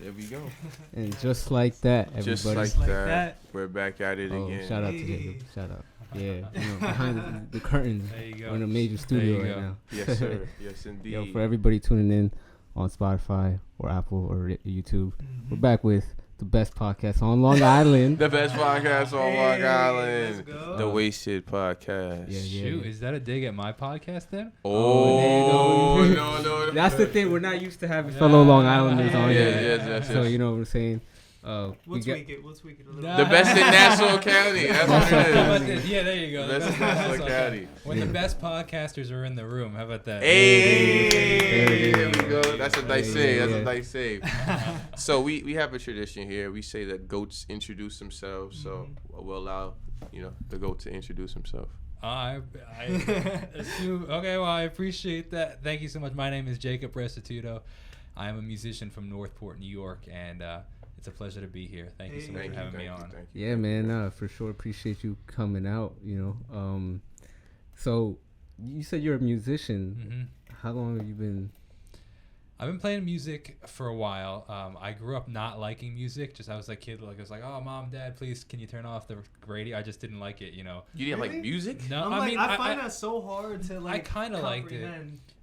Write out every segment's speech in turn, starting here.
There we go. And just like that, everybody. Just like that, we're back at it again. Shout out to Jacob. Shout out. Yeah, behind the curtains on a major studio right now. Yes, sir. Yes, indeed. Yo, for everybody tuning in on Spotify or Apple or YouTube, we're back with the best podcast on Long Island. The best podcast on Long Island. The Wasted Podcast. Yeah. Shoot, is that a dig at my podcast then? No. That's the thing. We're not used to having fellow Long Islanders on here. Yes. So you know what I'm saying. We'll tweak it a little bit. The best in Nassau County. That's what it is. Yeah, there you go. The best in Nassau County. When the best podcasters are in the room. How about that? Hey, there we go. That's a nice save. That's a nice save. So we have a tradition here. We say that goats introduce themselves. So we'll allow the goat to introduce himself. I assume. Okay, well, I appreciate that. Thank you so much. My name is Jacob Restituto. I am a musician from Northport, New York, and it's a pleasure to be here. Thank you so much for having me on. Yeah, man, for sure. Appreciate you coming out, So you said you're a musician. How long have you been? I've been playing music for a while. I grew up not liking music. I was like kid, I was like, oh, mom, dad, please, can you turn off the radio? I just didn't like it, You didn't like music? No, I find that so hard to like. I kind of liked it,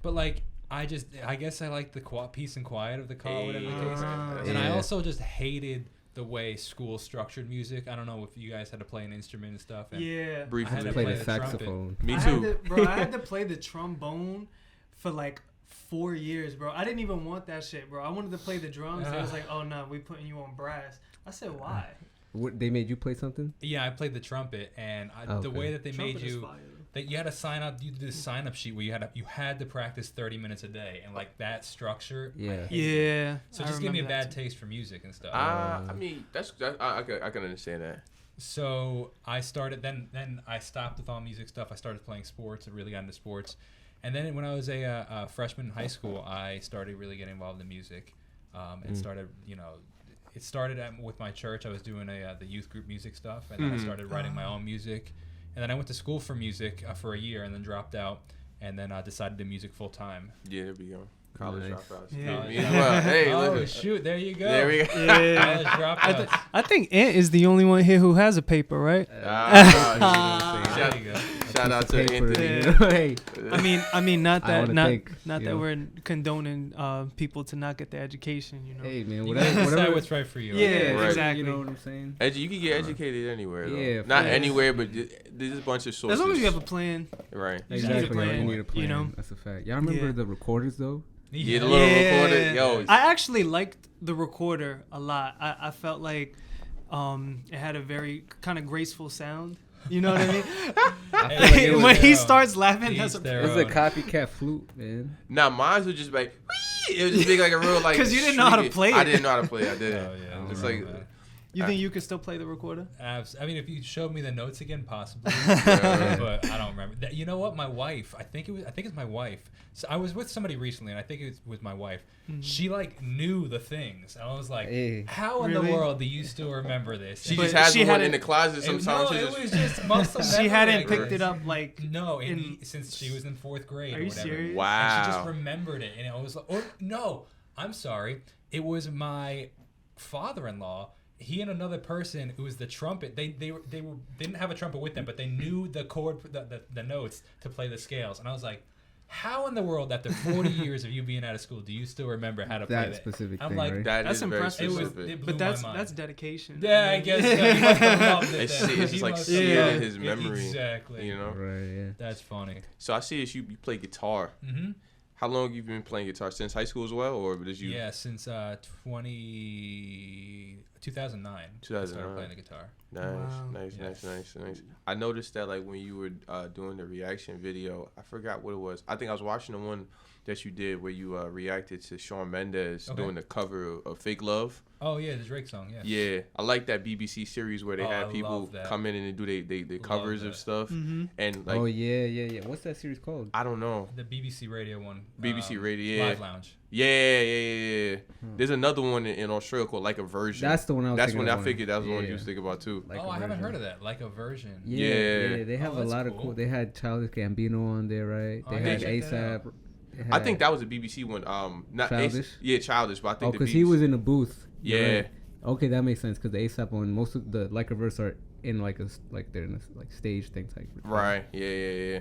but like. I guess I like the peace and quiet of the car, whatever the case. And I also just hated the way school structured music. I don't know if you guys had to play an instrument and stuff. And briefly. I had to play the saxophone. Me too. I had to play the trombone for like 4 years, bro. I didn't even want that shit, bro. I wanted to play the drums. They was like, oh, no, we putting you on brass. I said, why? What, they made you play something? Yeah, I played the trumpet. And the way that they made you... That you had to sign up. You did this sign up sheet where you had to practice 30 minutes a day, and like that structure. Yeah. So just give me a bad taste for music and stuff. I mean, I can understand that. So I started then I stopped with all music stuff. I started playing sports. I really got into sports, and then when I was a freshman in high school, I started really getting involved in music, and started it started with my church. I was doing the youth group music stuff, and then I started writing my own music. And then I went to school for music for a year and then dropped out and then decided to do music full time. Yeah, there we go. College dropouts. Yeah. Well, hey, look. Shoot, there you go. There we go. College dropouts. I think Ant is the only one here who has a paper, right? There you go. Shout out to Anthony. Hey. I mean, not that we're condoning people to not get their education. Hey man, whatever. Decide what's right for you. Yeah, right. exactly. You know what I'm saying? You can get educated anywhere. Though. Yeah, not anywhere, but there's a bunch of sources. As long as you have a plan. Right. Exactly. You need a plan. That's a fact. Y'all remember the recorders though? Yeah, the little recorder. Yo, I actually liked the recorder a lot. I felt like it had a very kind of graceful sound. You know what I mean? When he starts laughing, it's a copycat flute, man. Nah, mine was just like, it was just big like a real like. Because you didn't know how to play it. I didn't know how to play it. I didn't. Oh, yeah, it's like. You think you could still play the recorder? I mean, if you showed me the notes again, possibly. But I don't remember. You know what? My wife. I think it's my wife. So I was with somebody recently, and I think it was my wife. She like knew the things. And I was like, how in the world do you still remember this? She just has one in the closet sometimes. It was just muscle memory. She hadn't picked it up like since she was in 4th grade. Are you serious? Wow. And she just remembered it, and it was like, oh no, I'm sorry. It was my father-in-law. He and another person who was the trumpet. They didn't have a trumpet with them, but they knew the chord, the notes to play the scales. And I was like, how in the world, after 40 years of you being out of school, do you still remember how to play that specific I'm thing? like, Right? That's impressive. It blew but my mind. that's dedication. Yeah, I guess so. He must have loved it. It's just like seared in his memory. Exactly. Right. Yeah. That's funny. So I see you play guitar. Mm-hmm. How long have you been playing guitar? Since high school as well, or did you? Yeah, since 2009. 2009. I started playing the guitar. Nice. I noticed that like when you were doing the reaction video, I forgot what it was. I think I was watching the one that you did where you reacted to Shawn Mendes doing the cover of Fake Love. Oh yeah, the Drake song. Yeah. Yeah, I like that BBC series where they have people come in and do they covers of stuff. Mm-hmm. And like. Oh yeah. What's that series called? I don't know. The BBC Radio one. BBC Radio. Live Lounge. Yeah. There's another one in Australia called Like a Version. That's the one I was thinking I figured that was the one you was thinking about too. Like I haven't heard of that. Like a Version. Yeah. They have a lot of cool. They had Childish Gambino on there, right? They had ASAP. I think that was a BBC one. Not Childish. Childish, but I think because he was in the booth. Yeah. Right. Okay, that makes sense because the ASAP one, most of the like a verse are in like they're in a like stage thing type. Right. Yeah.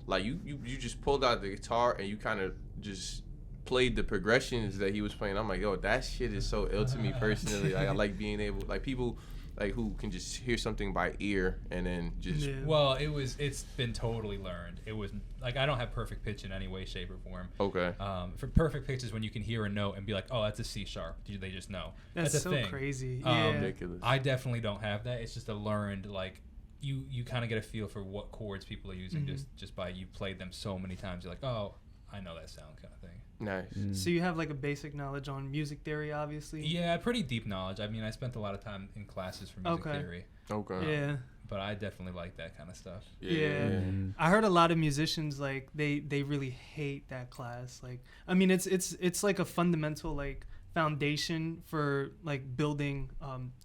Like you just pulled out the guitar and you kind of just played the progressions that he was playing. I'm like, yo, that shit is so ill to me personally. Like, I like being able, like, people like who can just hear something by ear and then just. Yeah. Well, it's been totally learned. It was like I don't have perfect pitch in any way, shape, or form. Okay. For perfect pitch is when you can hear a note and be like, oh, that's a C sharp. They just know. That's a so thing. crazy. Ridiculous. I definitely don't have that. It's just a learned, like, you kind of get a feel for what chords people are using just by you played them so many times. You're like, oh, I know that sound kind of thing. Nice. So you have like a basic knowledge on music theory, obviously. Yeah, pretty deep knowledge. I mean, I spent a lot of time in classes for music theory. Okay. Yeah. But I definitely like that kind of stuff. Yeah. I heard a lot of musicians like they really hate that class. Like, I mean, it's like a fundamental like foundation for like building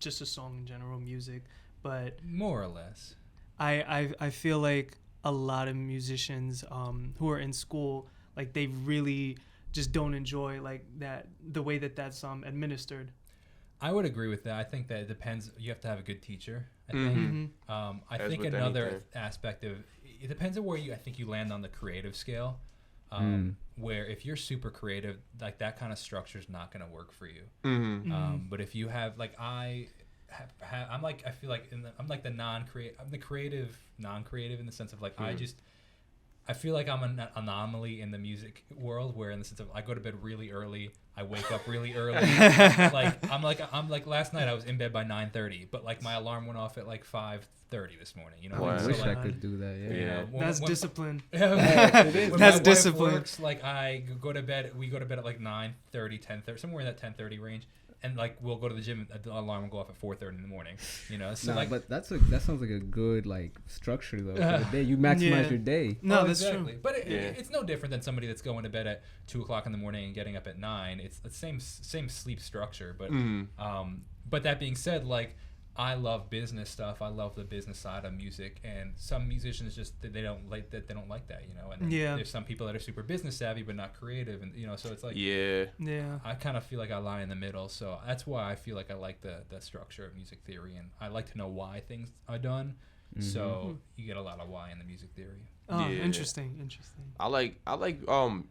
just a song in general, music. But more or less, I feel like a lot of musicians who are in school, like they really just don't enjoy like the way that's administered. I would agree with that. I think that it depends. You have to have a good teacher. I think. I think another aspect of it depends on where I think you land on the creative scale. Where if you're super creative, like that kind of structure is not going to work for you. But if you have like I'm like I feel like I'm like the non-creative. I'm the creative non-creative in the sense of like I feel like I'm an anomaly in the music world where in the sense of I go to bed really early, I wake up really early. I'm like last night I was in bed by 9:30, but like my alarm went off at like 5:30 this morning. You know, I wish I could do that. Yeah, you know, that's discipline. That's discipline. Works, like I go to bed. We go to bed at like 9:30, 10:30, somewhere in that 10:30 range. And like we'll go to the gym, the alarm will go off at 4:30 in the morning. You know, so but that sounds like a good like structure though. For the day you maximize your day. No, that's exactly true. But it's no different than somebody that's going to bed at 2:00 in the morning and getting up at 9. It's the same sleep structure. But that being said, like I love business stuff. I love the business side of music, and some musicians just they don't like that. They don't like that, you know. And there's some people that are super business savvy but not creative, and you know, so it's like I kind of feel like I lie in the middle. So that's why I feel like I like the structure of music theory, and I like to know why things are done. So you get a lot of why in the music theory. Oh, interesting. I like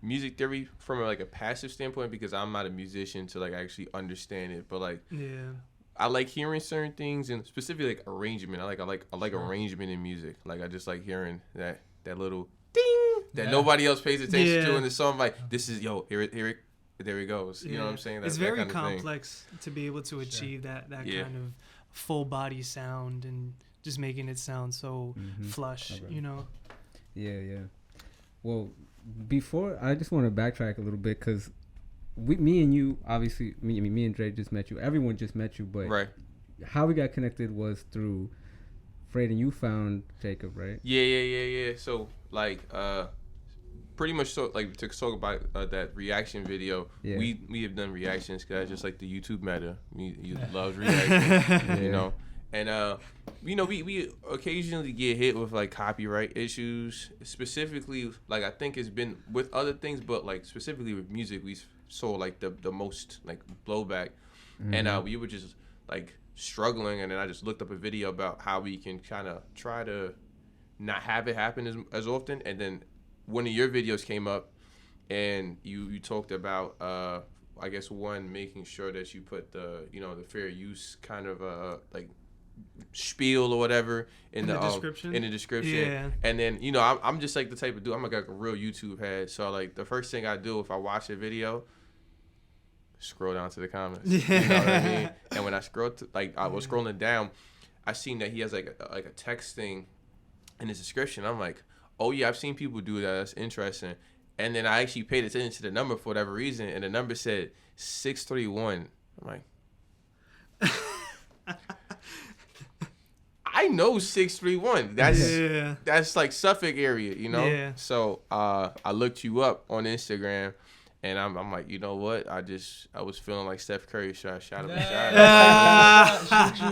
music theory from like a passive standpoint because I'm not a musician to like actually understand it, but like I like hearing certain things, and specifically like arrangement. I like arrangement in music. Like I just like hearing that little ding that nobody else pays attention to in the song. Like this is hear it, there it goes. You know what I'm saying? It's very complex to be able to achieve that kind of full body sound and just making it sound so flush. You know? Yeah. Well, before I just want to backtrack a little bit because. Me and you, obviously, me and Dre just met you. Everyone just met you, but how we got connected was through Fred, and you found Jacob, right? Yeah. So, like, pretty much so, like, to talk about that reaction video, we have done reactions because that's just like the YouTube meta. You love reactions, you know. And, you know, we occasionally get hit with, like, copyright issues. Specifically, like, I think it's been with other things, but, like, specifically with music, we saw, like, the most, like, blowback. And we were just, like, struggling. And then I just looked up a video about how we can kind of try to not have it happen as often. And then one of your videos came up, and you talked about, I guess, one, making sure that you put the fair use kind of, like, spiel or whatever in the description. And then I'm just like the type of dude, I'm like a real YouTube head, so like the first thing I do if I watch a video, scroll down to the comments. You know what I mean? And when I scroll to, like, I was scrolling down, I seen that he has like a text thing in his description. I'm like, oh yeah, I've seen people do that, that's interesting. And then I actually paid attention to the number for whatever reason, and the number said 631. I'm like, I know 631. That's like Suffolk area, you know. Yeah. So I looked you up on Instagram, and I'm like, you know what? I was feeling like Steph Curry shot him a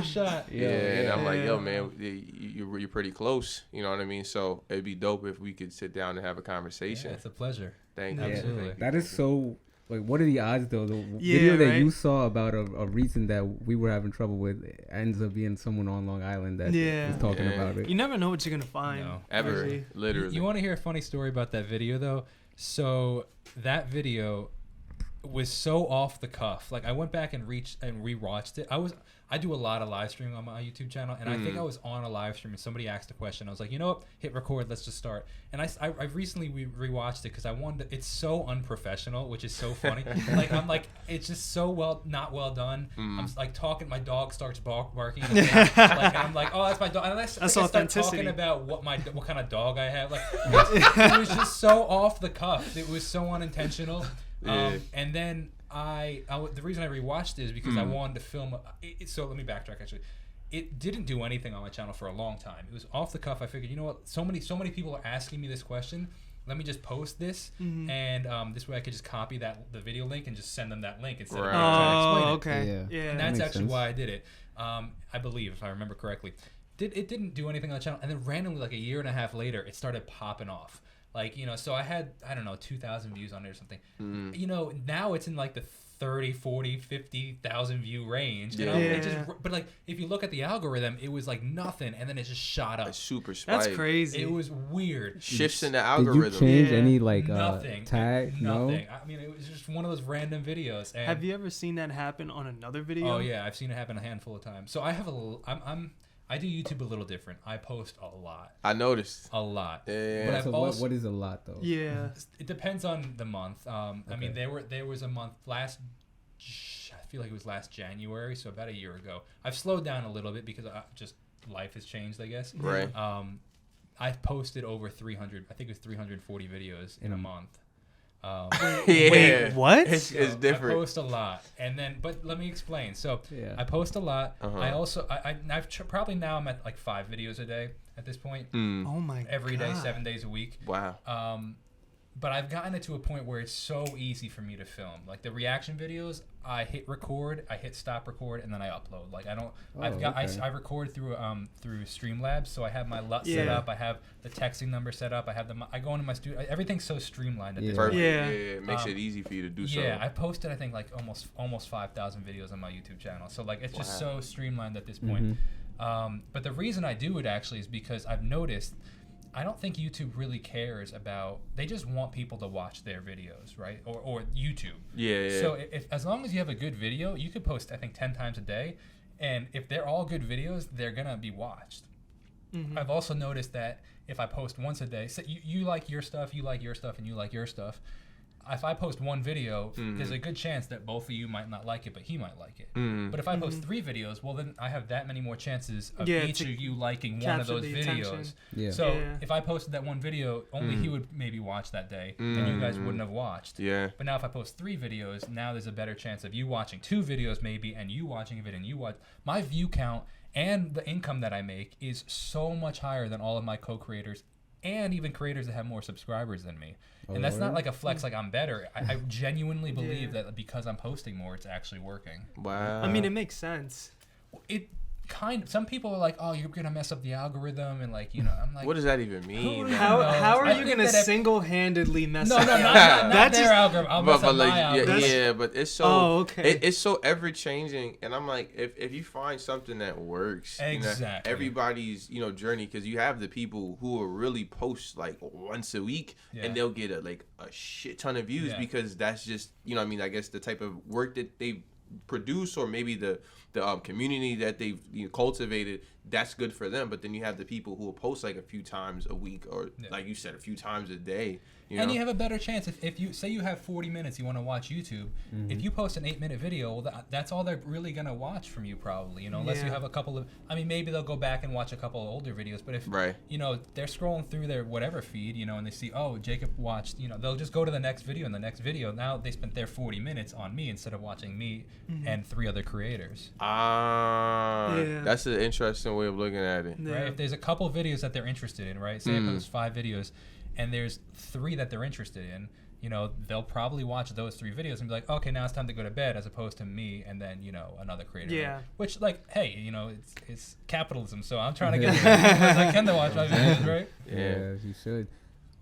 shot. Yeah. And I'm like, yo, man, you're pretty close. You know what I mean? So it'd be dope if we could sit down and have a conversation. Yeah, it's a pleasure. Thank you. Absolutely. That is so like, what are the odds though? The video that you saw about a reason that we were having trouble with ends up being someone on Long Island that was talking about it. You never know what you're gonna find. No. Ever, really. literally. You want to hear a funny story about that video though? So that video was so off the cuff. Like I went back and rewatched it. I do a lot of live streaming on my YouTube channel, and I think I was on a live stream and somebody asked a question. I was like, you know what? Hit record. Let's just start. And I recently rewatched it because I wanted. It's so unprofessional, which is so funny. I'm like, it's just so not well done. I'm like talking. My dog starts barking. And I'm like, oh, that's my dog. And I start talking about what kind of dog I have. Like it was just so off the cuff. It was so unintentional. And then the reason I rewatched it is because I wanted to film it. So let me backtrack. Actually, it didn't do anything on my channel for a long time. It was off the cuff. I figured, you know what? So many people are asking me this question. Let me just post this, and this way I could just copy the video link and just send them that link instead of trying to explain it. Okay. Yeah. And that's actually why I did it. I believe, if I remember correctly, it didn't do anything on the channel, and then randomly, like a year and a half later, it started popping off. Like, you know, so I had, 2,000 views on it or something. You know, now it's in like the 30, 40, 50,000 view range. You know? But like, if you look at the algorithm, it was like nothing, and then it just shot up. A super spike. That's crazy. It was weird. Shifts in the algorithm. Did you change any like nothing? Tag? Nothing. I mean, it was just one of those random videos. And have you ever seen that happen on another video? Oh yeah, I've seen it happen a handful of times. So I have I do YouTube a little different. I post a lot. I noticed. A lot. Yeah. But So what is a lot though? Yeah. It depends on the month. I mean, there was a month I feel like it was last January, so about a year ago. I've slowed down a little bit because just life has changed, I guess. Right. I posted over 300. I think it was 340 videos in a month. Wait, what? It's different. I post a lot, but let me explain. So I post a lot. I also probably now I'm at like 5 videos a day at this point. Oh my god. Every day, 7 days a week. Wow. But I've gotten it to a point where it's so easy for me to film. Like the reaction videos, I hit record, I hit stop record, and then I upload. Like I don't. I record through Streamlabs, so I have my LUT set up. I have the texting number set up. I go into my studio. Everything's so streamlined at this point. Yeah, it makes it easy for you to do so. Yeah, I posted I think like almost 5,000 videos on my YouTube channel. So like it's just so streamlined at this point. But the reason I do it actually is because I've noticed. I don't think YouTube really cares about. They just want people to watch their videos, right? Or YouTube. Yeah. So if as long as you have a good video, you could post I think 10 times a day, and if they're all good videos, they're gonna be watched. I've also noticed that if I post once a day, so you like your stuff, you like your stuff, and you like your stuff. If I post one video, there's a good chance that both of you might not like it, but he might like it. But if I post 3 videos, well, then I have that many more chances of each of you liking one of those videos. So if I posted that one video, only he would maybe watch that day, and you guys wouldn't have watched. But now if I post 3 videos, now there's a better chance of you watching 2 videos maybe, and you watching a video, and you watch. My view count and the income that I make is so much higher than all of my co-creators and even creators that have more subscribers than me. And that's not like a flex, like I'm better. I genuinely believe that because I'm posting more, it's actually working. Wow. I mean, it makes sense. Some people are like, oh, you're going to mess up the algorithm. And like, you know, I'm like. What does that even mean? How are you going to single-handedly mess up? No, not their algorithm. I'll mess up my algorithm. Yeah, but it's so, it's so ever-changing. And I'm like, if you find something that works, exactly. You know, everybody's, journey, because you have the people who will really post like once a week and they'll get a shit ton of views because that's just, I guess the type of work that they produce, or maybe the community that they've cultivated, that's good for them. But then you have the people who will post like a few times a week, or like you said, a few times a day. And you have a better chance if you say you have 40 minutes you want to watch YouTube. If you post an 8-minute video, well, that's all they're really gonna watch from you probably. Unless you have a couple of. I mean, maybe they'll go back and watch a couple of older videos. But if they're scrolling through their whatever feed, and they see, oh, Jacob watched. They'll just go to the next video, and the next video. Now they spent their 40 minutes on me instead of watching me and 3 other creators. That's an interesting way of looking at it. Right? If there's a couple videos that they're interested in, right? Say I post 5 videos, and there's 3 that they're interested in, they'll probably watch those 3 videos and be like, okay, now it's time to go to bed, as opposed to me and then, another creator. Yeah. Which, hey, it's capitalism, so I'm trying to get as I can to watch my videos, right? Yeah, you should.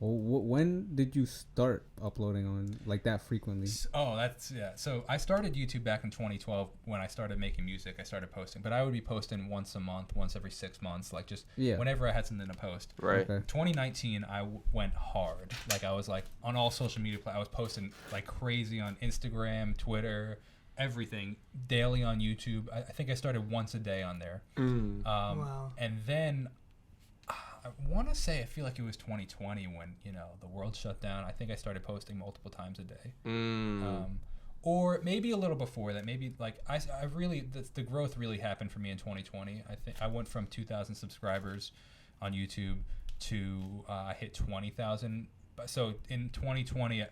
Well, when did you start uploading on like that frequently? So I started YouTube back in 2012 when I started making music. I started posting, but I would be posting once a month, once every 6 months, like just whenever I had something to post. Right. Okay. 2019, I went hard. Like I was like on all social media. I was posting like crazy on Instagram, Twitter, everything, daily on YouTube. I think I started once a day on there. Wow. And then I want to say, I feel like it was 2020 when, the world shut down. I think I started posting multiple times a day. Or maybe a little before that. Maybe like I really, the growth really happened for me in 2020. I think I went from 2,000 subscribers on YouTube to I hit 20,000. So in 2020,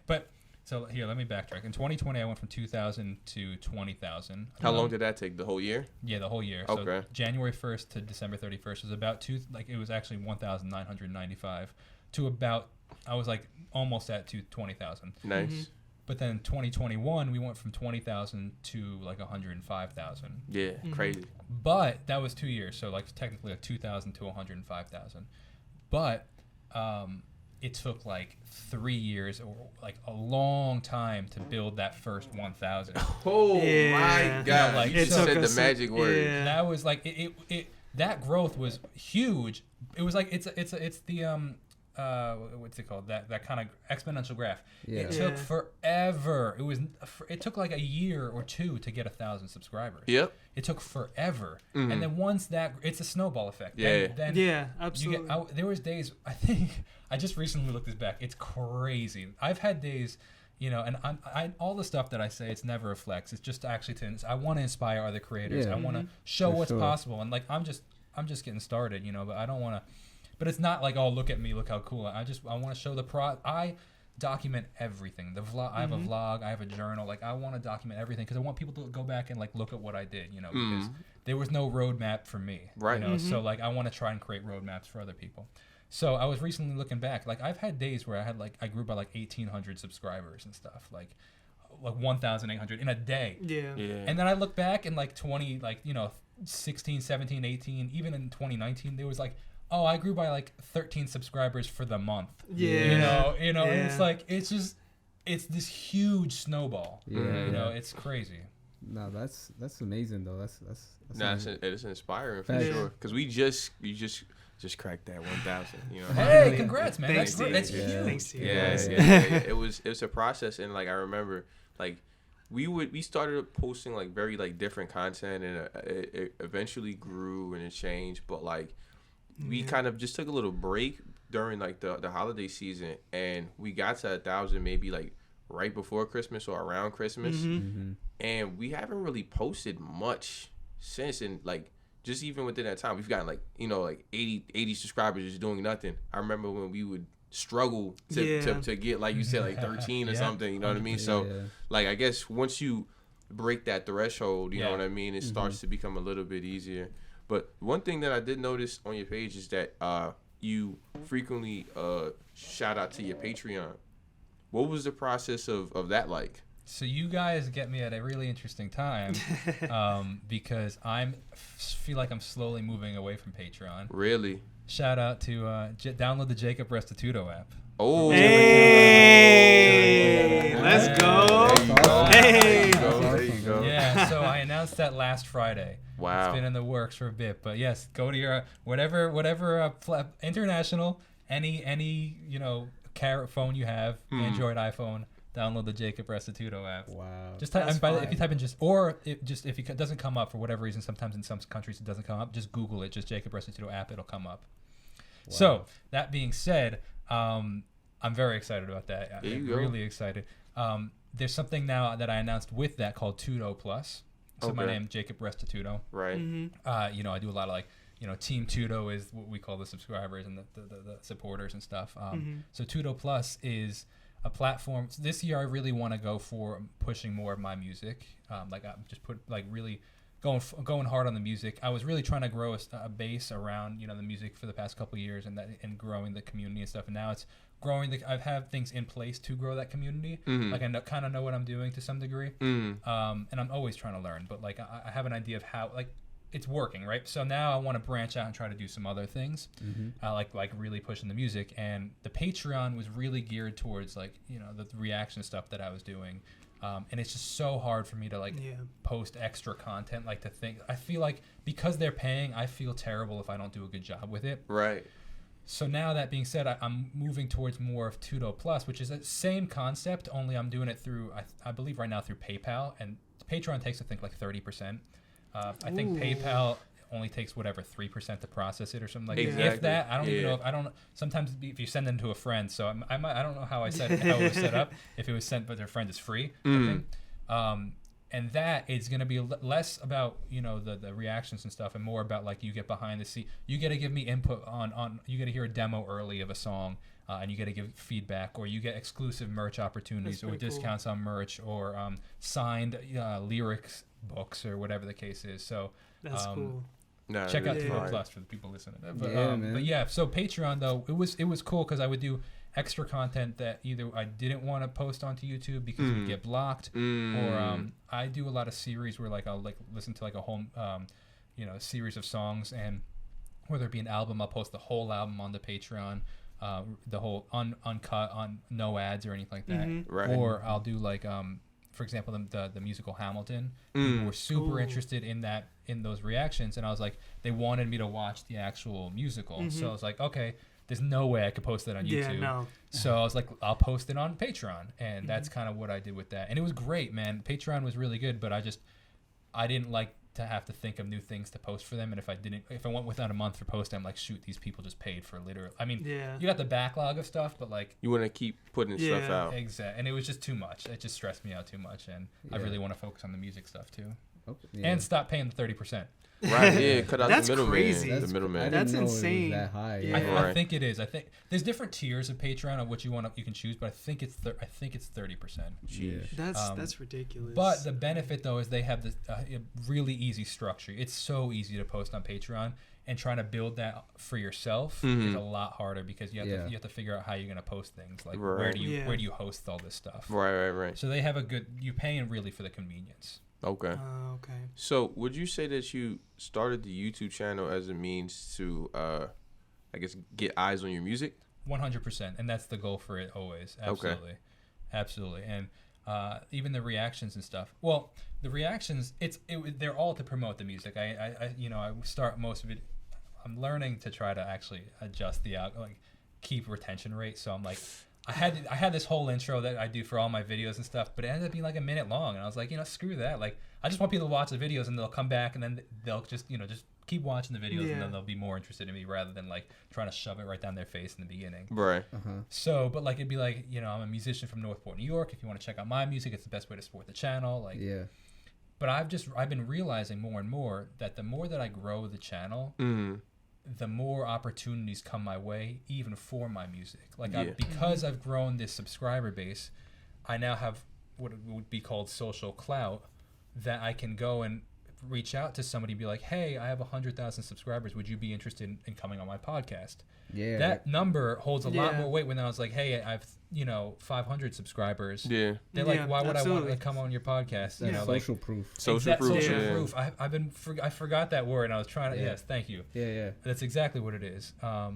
so here, let me backtrack. In 2020, I went from 2,000 to 20,000. How long did that take? The whole year? Yeah, the whole year. Okay. So January 1st to December 31st was about it was actually 1,995 to about, I was like almost at 20,000. Nice. Mm-hmm. But then 2021, we went from 20,000 to like 105,000. Yeah, crazy. But that was 2 years. So like technically like 2,000 to 105,000. But, it took like 3 years or like a long time to build that first 1,000. Oh my God! Like, you just said the magic word. Yeah. That was like that growth was huge. It was like it's the what's it called, that kind of exponential graph. Yeah. It took forever. It took like a year or two to get 1,000 subscribers. Yep. It took forever. And then once it's a snowball effect. Yeah. Then Yeah, absolutely. there was days, I think I just recently looked this back. It's crazy. I've had days, and I all the stuff that I say, it's never a flex. It's just actually I want to inspire other creators. Yeah. I want to show For what's sure. possible. And like I'm just getting started, but I don't want to. But it's not like, oh, look at me, look how cool. I want to show I document everything. The vlog, I have a vlog, I have a journal. Like I want to document everything because I want people to go back and like look at what I did, because there was no roadmap for me. Right. So like I want to try and create roadmaps for other people. So I was recently looking back, like I've had days where I grew by like 1,800 subscribers and stuff, like 1,800 in a day. Yeah. And then I look back in like 16, 17, 18, even in 2019, there was like, oh, I grew by like 13 subscribers for the month. Yeah. And it's like, it's this huge snowball. Yeah. It's crazy. No, that's amazing though. That's It's inspiring for Facts. sure. Because we just cracked that 1,000. Hey, congrats, man. Thanks, That's Steve. huge. Thanks, Steve. Yeah. It was a process, and like I remember, like we started posting like very like different content, and it eventually grew and it changed. But like we kind of just took a little break during like the holiday season, and we got to 1,000 maybe like right before Christmas or around Christmas, and we haven't really posted much since. And like just even within that time, we've gotten like 80 subscribers just doing nothing. I remember when we would struggle to get, like you said, like 13 or something, you know what I mean? So like I guess once you break that threshold, you know what I mean, it starts to become a little bit easier. But one thing that I did notice on your page is that you frequently shout out to your Patreon. What was the process of that like? So you guys get me at a really interesting time because feel like I'm slowly moving away from Patreon. Really? Shout out to download the Jacob Restituto app. Oh, hey, let's go. Hey, there you go. Yeah, so I announced that last Friday. Wow. It's been in the works for a bit, but yes, go to your whatever international, any carrot phone you have, Android, iPhone. Download the Jacob Restituto app. Wow. Just type, if you type in if it doesn't come up for whatever reason, sometimes in some countries it doesn't come up, just Google it, just Jacob Restituto app, it'll come up. Wow. So that being said, I'm very excited about that. I'm really excited. There's something now that I announced with that called Tudo Plus. So my name Jacob Restituto. Right. I do a lot of Team Tudo is what we call the subscribers and the supporters and stuff. So Tudo Plus is a platform. So this year I really want to go for pushing more of my music. I'm just really going hard on the music. I was really trying to grow a base around the music for the past couple of years and growing the community and stuff. And now it's growing. I've had things in place to grow that community. Like I kind of know what I'm doing to some degree. And I'm always trying to learn. But I have an idea of how it's working, right? So now I want to branch out and try to do some other things, like really pushing the music. And the Patreon was really geared towards like, you know, the reaction stuff that I was doing. And it's just so hard for me to like post extra content, like to think. I feel like because they're paying, I feel terrible if I don't do a good job with it. Right. So now that being said, I'm moving towards more of Tudo Plus, which is the same concept, only I'm doing it through, I believe right now through PayPal, and Patreon takes, I think, like 30%. I think PayPal only takes whatever 3% to process it or something like that. Exactly. If that, I don't even know. Sometimes if you send them to a friend, so I don't know how it was set up. If it was sent by their friend, it's free. I think. And that is going to be less about, you know, the reactions and stuff, and more about like you get behind the scene. You get to give me input on you get to hear a demo early of a song, and you get to give feedback, or you get exclusive merch opportunities, or discounts on merch, or signed lyrics books, or whatever the case is. So that's cool. No, check out Tudo Plus for the people listening. But yeah, so Patreon though, it was cool because I would do extra content that either I didn't want to post onto YouTube because it would get blocked, or I do a lot of series where like I'll like listen to like a whole you know, series of songs, and whether it be an album, I'll post the whole album on the Patreon, the whole uncut, on no ads or anything like that. Right. Or I'll do like for example, the musical Hamilton. People were super interested in those reactions, and I was like, they wanted me to watch the actual musical. So I was like, okay, there's no way I could post that on YouTube. No. So I was like, I'll post it on Patreon, and that's kind of what I did with that. And it was great, man. Patreon was really good, but I didn't like to have to think of new things to post for them. And if I went without a month for posting, I'm like, shoot, these people just paid for literally. I mean, you got the backlog of stuff, but like you want to keep putting stuff out. Exactly. And it was just too much. It just stressed me out too much, and I really want to focus on the music stuff too, and stop paying the 30%. Right, yeah, cut out That's the middleman. crazy. The middleman. That's insane. That high. Yeah. I think it is. I think there's different tiers of Patreon of what you can choose, but I think it's 30%. Yeah. That's ridiculous. But the benefit though is they have this really easy structure. It's so easy to post on Patreon, and trying to build that for yourself is a lot harder because you have to figure out how you're gonna post things. Like where do you host all this stuff? Right. So they have you're paying really for the convenience. Okay. Okay. So, would you say that you started the YouTube channel as a means to, I guess, get eyes on your music? 100%, and that's the goal for it always. Absolutely, absolutely, and even the reactions and stuff. Well, the reactions, they're all to promote the music. I start most of it. I'm learning to try to actually adjust keep retention rate. So I'm like, I had this whole intro that I do for all my videos and stuff, but it ended up being like a minute long, and I was like, screw that. Like, I just want people to watch the videos, and they'll come back, and then they'll just keep watching the videos, and then they'll be more interested in me rather than like trying to shove it right down their face in the beginning. Right. So, but like it'd be like, I'm a musician from Northport, New York. If you want to check out my music, it's the best way to support the channel. Like, yeah. But I've been realizing more and more that the more that I grow the channel, the more opportunities come my way, even for my music. Like because I've grown this subscriber base, I now have what would be called social clout, that I can go and reach out to somebody and be like, hey, I have 100,000 subscribers. Would you be interested in coming on my podcast? Yeah. That number holds a lot more weight when I was like, hey, I've 500 subscribers. Yeah. They're like, why would I want to come on your podcast? Social proof. Social proof. I forgot that word, and I was trying to. Yes, thank you. Yeah. That's exactly what it is. But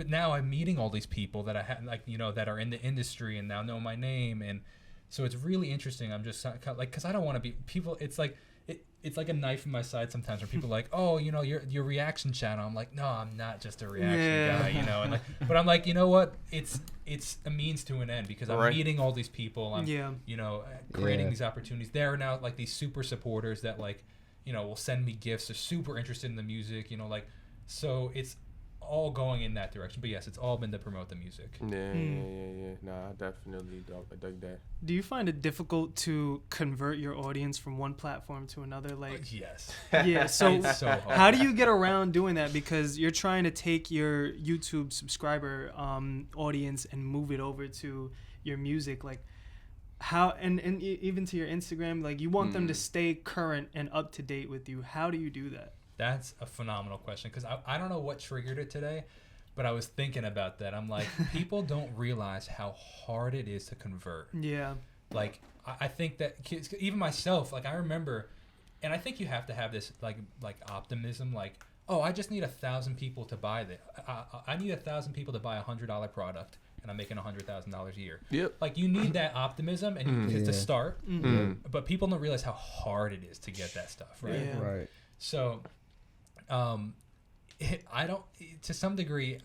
now I'm meeting all these people that I had, that are in the industry and now know my name, and so it's really interesting. I'm just like, because I don't want to be people. It's like a knife in my side sometimes, where people are like, oh, your reaction channel. I'm like, no, I'm not just a reaction guy, and but I'm like, you know what? It's a means to an end, because I'm meeting all these people. I'm creating these opportunities. There are now like these super supporters that will send me gifts. They're super interested in the music, so it's all going in that direction. But yes, it's all been to promote the music. Yeah. No, I definitely dug that. Do you find it difficult to convert your audience from one platform to another? Yes. Yeah. So, it's so hard. How do you get around doing that? Because you're trying to take your YouTube subscriber audience and move it over to your music. Like, how and even to your Instagram. You want them to stay current and up to date with you. How do you do that? That's a phenomenal question, because I don't know what triggered it today, but I was thinking about that. I'm like, people don't realize how hard it is to convert. Yeah. I think that even myself, I remember and I think you have to have this like optimism, like, oh, I just need 1,000 people to buy this. I need 1,000 people to buy $100 product, and I'm making $100,000 a year. Yep. Like, you need that optimism and to start, but people don't realize how hard it is to get that stuff, right? Yeah. Right. So, I don't. To some degree,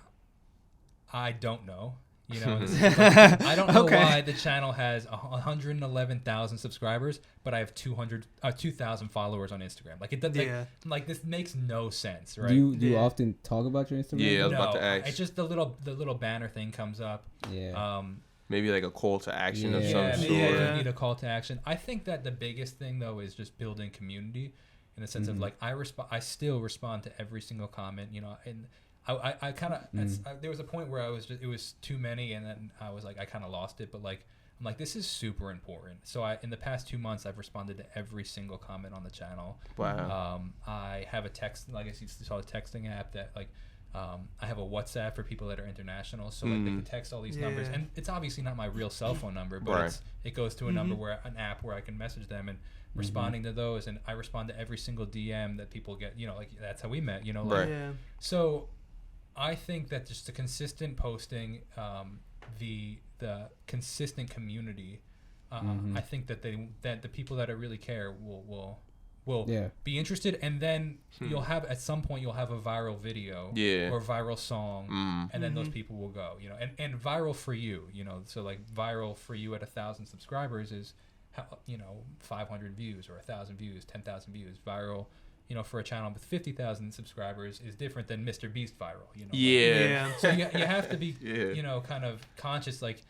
I don't know. You know, I don't know why the channel has 111,000 subscribers, but I have 2,000 followers on Instagram. Like, it doesn't. Like, this makes no sense, right? Do you often talk about your Instagram? Yeah, I was about to ask. It's just the little banner thing comes up. Yeah. Maybe like a call to action of some sort. Yeah, you need a call to action. I think that the biggest thing though is just building community, in the sense of like I still respond to every single comment. You know, and I kind of there was a point where it was too many, and then I was like I kind of lost it. But like I'm like, this is super important. So in the past 2 months I've responded to every single comment on the channel. Wow. I have a text, like I saw a texting app that like. I have a WhatsApp for people that are international, so like they can text all these numbers, and it's obviously not my real cell phone number, but it goes to a number an app where I can message them and responding to those, and I respond to every single DM that people get. You know, like that's how we met. You know, like so. I think that just the consistent posting, the consistent community. I think that the people that really care will be interested, and then you'll have at some point you'll have a viral video or a viral song, and then those people will go, you know, and viral for you, you know, so like viral for you at 1,000 subscribers is, you know, 500 views or 1,000 views, 10,000 views. Viral, you know, for a channel with 50,000 subscribers is different than Mr. Beast viral, you know. So you have to be, you know, kind of conscious, like,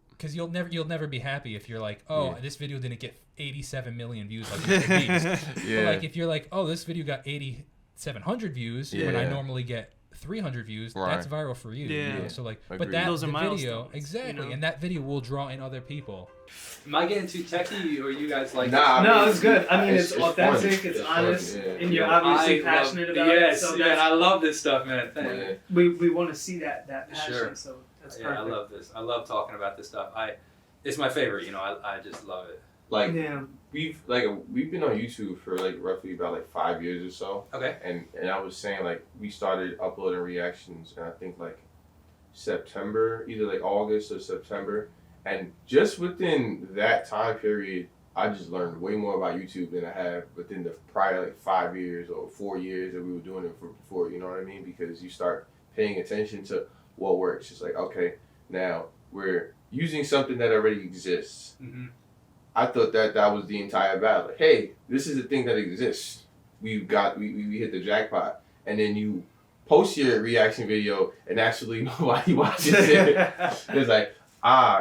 because you'll never be happy if you're like, oh, this video didn't get 87 million views like Mr. Beast. But like if you're like, oh, this video got 8,700 views when I normally get 300 views, that's viral for you. You know? So like, but those are video exactly, you know? And that video will draw in other people. Am I getting too techie, or you guys like? Nah, no, it's good. I mean, it's authentic, it's honest, and you're obviously passionate about it. So and I love this stuff, man. We want to see that passion. Sure. So that's perfect. I love this. I love talking about this stuff. It's my favorite. You know, I just love it. Like we've been on YouTube for like roughly about like 5 years or so. Okay. And I was saying like we started uploading reactions, and I think like September, either like August or September. And just within that time period, I just learned way more about YouTube than I have within the prior like 5 years or 4 years that we were doing it for before. You know what I mean? Because you start paying attention to what works. It's like, okay, now we're using something that already exists. I thought that was the entire battle. Like, hey, this is a thing that exists. We hit the jackpot. And then you post your reaction video and actually nobody watches it. It's like,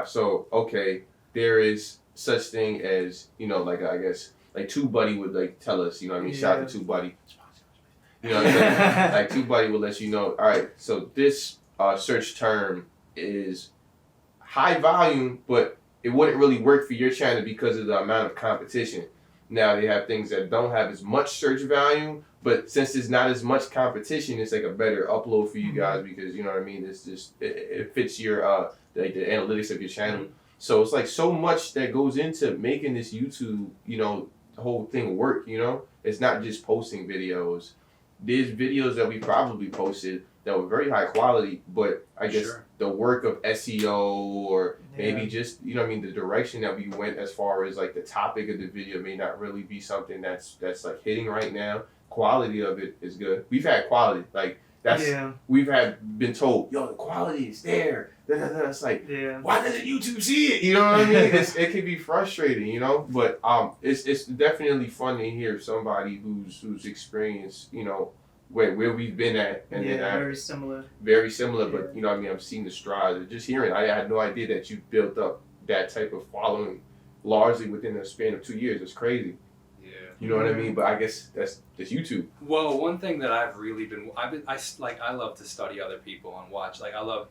so okay, there is such thing as, you know, like I guess like TubeBuddy would like tell us, you know what I mean? Shout out to TubeBuddy. You know what I'm saying? Like TubeBuddy will let you know, all right, so this search term is high volume, but it wouldn't really work for your channel because of the amount of competition. Now they have things that don't have as much search value, but since there's not as much competition, it's like a better upload for you guys because, you know what I mean? It's just, it fits your, like the analytics of your channel. So it's like so much that goes into making this YouTube, you know, the whole thing work, you know? It's not just posting videos. There's videos that we probably posted that were very high quality, but I guess the work of SEO or maybe just, you know what I mean, the direction that we went as far as like the topic of the video may not really be something that's like hitting right now. Quality of it is good. We've had quality, like that's we've been told, yo, the quality is there. It's like, why doesn't YouTube see it? You know what I mean? It can be frustrating, you know. But it's definitely fun to hear somebody who's experienced, you know, where we've been at, and then very similar. But you know what I mean, I'm seeing the strides. Just hearing, I had no idea that you built up that type of following largely within a span of 2 years. It's crazy. You know what I mean? But I guess that's YouTube. Well, one thing that I've really I love to study other people and watch. Like I love,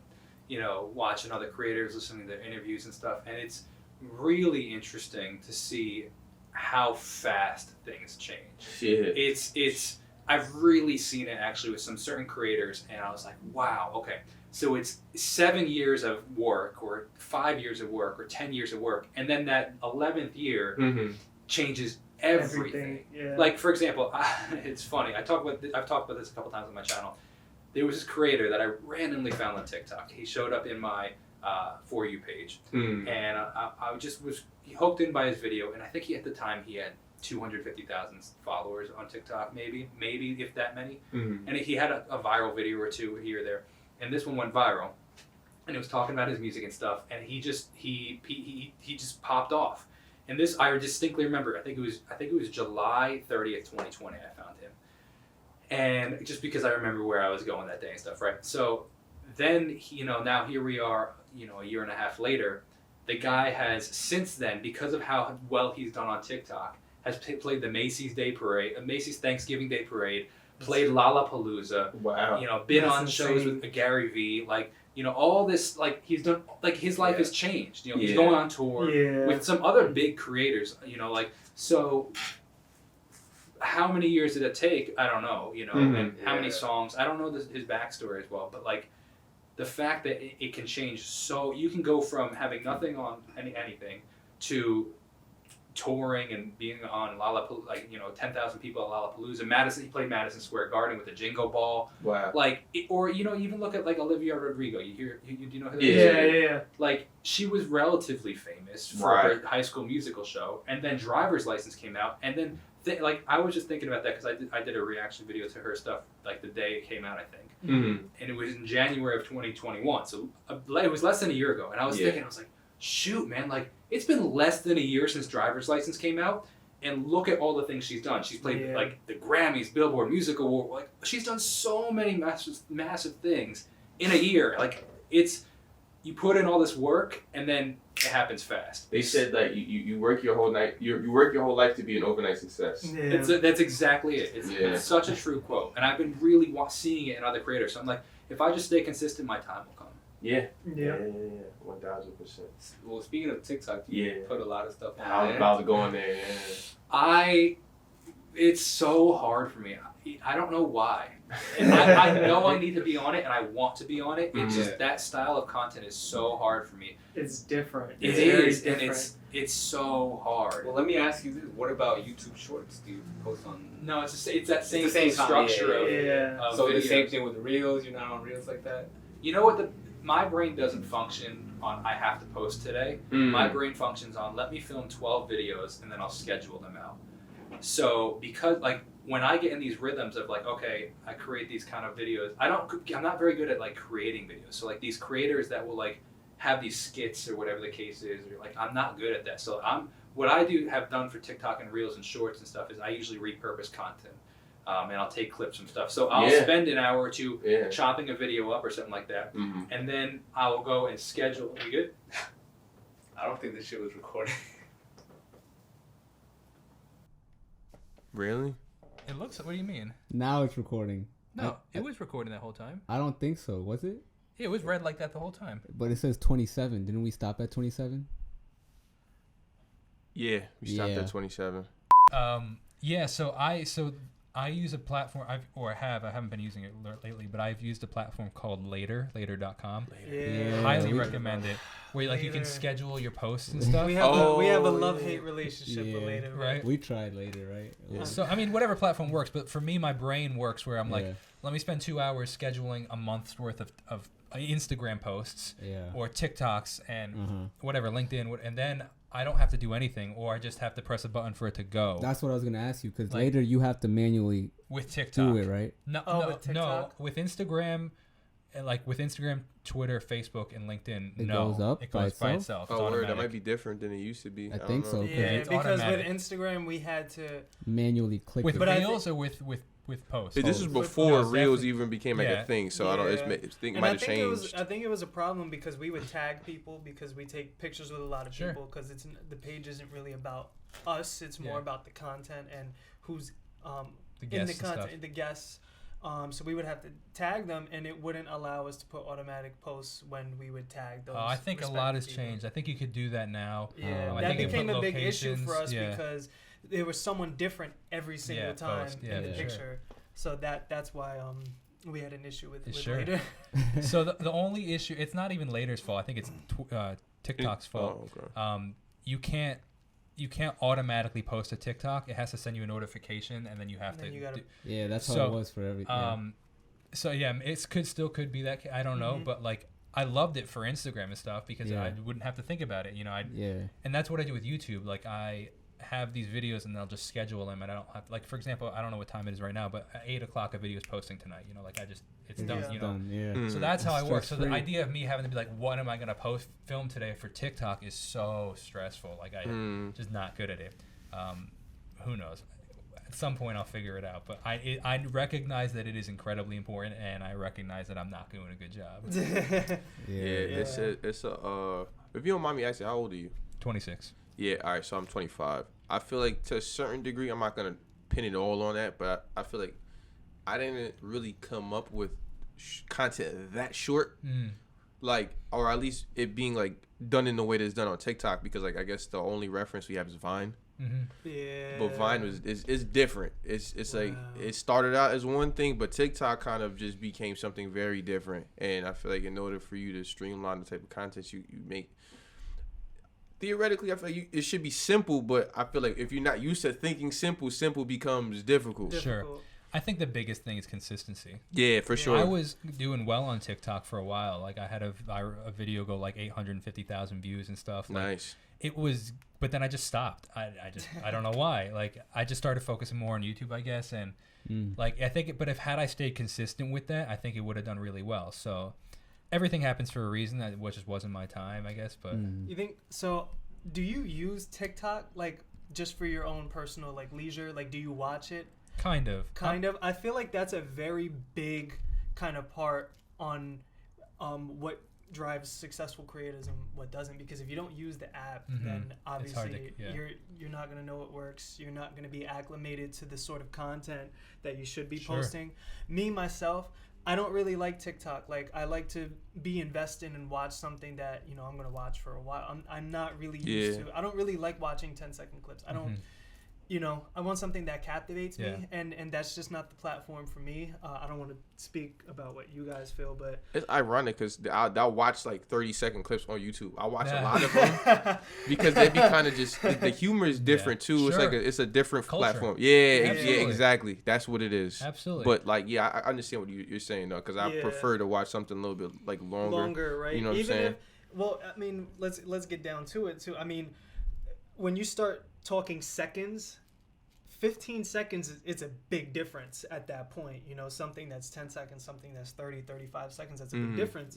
you know, watching other creators, listening to their interviews and stuff. And it's really interesting to see how fast things change. It's I've really seen it actually with some certain creators, and I was like, wow, okay. So it's 7 years of work, or 5 years of work, or 10 years of work, and then that 11th year changes everything. Yeah. Like, for example, it's funny. I've talked about this a couple times on my channel. There was this creator that I randomly found on TikTok. He showed up in my For You page, and I just was hooked in by his video. And I think at the time he had 250,000 followers on TikTok, maybe if that many. And he had a viral video or two here or there, and this one went viral, and it was talking about his music and stuff. And he just popped off. And this I distinctly remember. I think it was July 30th, 2020. I found him. And just because I remember where I was going that day and stuff, right? So then, now here we are, a year and a half later. The guy has, since then, because of how well he's done on TikTok, has played the Macy's Thanksgiving Day Parade, played Lollapalooza, wow. Been on shows with Gary Vee, all this, he's done, his life has changed. He's going on tour with some other big creators, so... How many years did it take? I don't know, and how many songs? I don't know his backstory as well, but the fact that it can change, so you can go from having nothing on anything to touring and being on Lollapalooza, 10,000 people at Lollapalooza. He played Madison Square Garden with a jingle ball. Wow. Even look at Olivia Rodrigo. Do you know who that is? Yeah. She was relatively famous for her High School Musical show, and then Driver's License came out, and then. I was just thinking about that because I did a reaction video to her stuff the day it came out, I think, and it was in January of 2021, so it was less than a year ago. And I was thinking, I was like, shoot, man, it's been less than a year since Driver's License came out, and look at all the things she's done. She's played the Grammys, Billboard Music Award. She's done so many massive things in a year. You put in all this work, and then it happens fast. They said that you work your whole night. You work your whole life to be an overnight success. Yeah. That's exactly it. It's such a true quote, and I've been really seeing it in other creators. So I'm like, if I just stay consistent, my time will come. Yeah. 1,000%. Well, speaking of TikTok, you put a lot of stuff on I was about to go on there. It's so hard for me. I don't know why. And I know I need to be on it, and I want to be on it. It's just that style of content is so hard for me. It's different. It is, and it's so hard. Well, let me ask you this: what about YouTube Shorts? Do you post on? No, it's that same structure of so videos. The same thing with the Reels. You're not on Reels like that. You know what? My brain doesn't function on I have to post today. My brain functions on let me film 12 videos and then I'll schedule them out. So because when I get in these rhythms of okay, I create these kind of videos. I'm not very good at creating videos. So these creators that will have these skits or whatever the case is, or I'm not good at that. So what I have done for TikTok and Reels and Shorts and stuff is I usually repurpose content. And I'll take clips from stuff. So I'll spend an hour or two chopping a video up or something like that. And then I will go and schedule. Are you good? I don't think this shit was recording. Really? It looks. What do you mean? Now it's recording. No, it was recording that whole time. I don't think so. Was it? Yeah, it was red like that the whole time. But it says 27. Didn't we stop at 27? Yeah, we stopped at 27. Yeah. So I use a platform. I haven't been using it lately, but I've used a platform called later.com. Highly recommend it. Where you can schedule your posts and stuff. We have a love-hate relationship with Later, right? We tried Later, right? Yeah. So whatever platform works, but for me, my brain works where I'm let me spend 2 hours scheduling a month's worth of Instagram posts or TikToks and whatever, LinkedIn, and then I don't have to do anything, or I just have to press a button for it to go. That's what I was gonna ask you, because Later you have to manually with TikTok do it, right? No, with Instagram, with Instagram, Twitter, Facebook, and LinkedIn, it goes up. It goes by itself. Oh, word, that might be different than it used to be. I think so. Yeah, because with Instagram we had to manually click. With Reels or with posts. This was before Reels even became a thing, so I don't. It might have changed. I think it was a problem because we would tag people because we take pictures with a lot of people because the page isn't really about us. It's more about the content and who's in the content, the guests. So we would have to tag them, and it wouldn't allow us to put automatic posts when we would tag those. I think a lot has changed. I think you could do that now. Yeah, that became a big issue for us because there was someone different every single time in the picture. So that's why we had an issue with Later. So the only issue, it's not even Later's fault. I think it's TikTok's fault. Oh, okay. You can't you can't automatically post a TikTok. It has to send you a notification, and then you have to. Yeah, that's how it was for everything. So yeah, it could be that. I don't know, but like I loved it for Instagram and stuff because I wouldn't have to think about it. You know, and that's what I do with YouTube. Like I have these videos and I'll just schedule them, and I don't have to, like, for example, I don't know what time it is right now, but at 8:00 a video is posting tonight. You know, like it's done. You know, so that's how I work. So the idea of me having to be like, what am I gonna film today for TikTok is so stressful. Like I'm just not good at it. Who knows? At some point I'll figure it out, but I recognize that it is incredibly important, and I recognize that I'm not doing a good job. It's a if you don't mind me asking, how old are you? 26. Yeah, all right, so I'm 25. I feel like to a certain degree, I'm not gonna pin it all on that, but I feel like I didn't really come up with content that short, like, or at least it being like done in the way that it's done on TikTok, because like I guess the only reference we have is Vine. Yeah. But Vine is different. It's like it started out as one thing, but TikTok kind of just became something very different. And I feel like in order for you to streamline the type of content you make, theoretically, I feel like it should be simple, but I feel like if you're not used to thinking simple becomes difficult. Sure. I think the biggest thing is consistency. Yeah, for sure. I was doing well on TikTok for a while. Like I had a video go like 850,000 views and stuff. Like, nice. It was, but then I just stopped. I don't know why. Like I just started focusing more on YouTube, I guess. And like, I think, but had I stayed consistent with that, I think it would have done really well. So everything happens for a reason. That just wasn't my time, I guess. But you think so? Do you use TikTok like just for your own personal like leisure? Like, do you watch it? Kind of. I feel like that's a very big kind of part on what drives successful creators and what doesn't. Because if you don't use the app, then obviously you're not gonna know what works. You're not gonna be acclimated to the sort of content that you should be posting. Me myself, I don't really like TikTok. Like I like to be invested and watch something that I'm gonna watch for a while. I'm not really used to. I don't really like watching 10-second clips. I don't. I want something that captivates me, and that's just not the platform for me. I don't want to speak about what you guys feel, but it's ironic because I'll watch like 30-second clips on YouTube. I watch a lot of them because they be kind of just the humor is different too. Sure. It's a different culture. Platform. Yeah, exactly. That's what it is. Absolutely. But like, I understand what you're saying though, because I prefer to watch something a little bit like longer. Longer, right? You know what I'm saying? I mean, let's get down to it too. I mean, when you start talking seconds, 15 seconds, it's a big difference at that point. Something that's 10 seconds, something that's 30, 35 seconds, that's a big difference,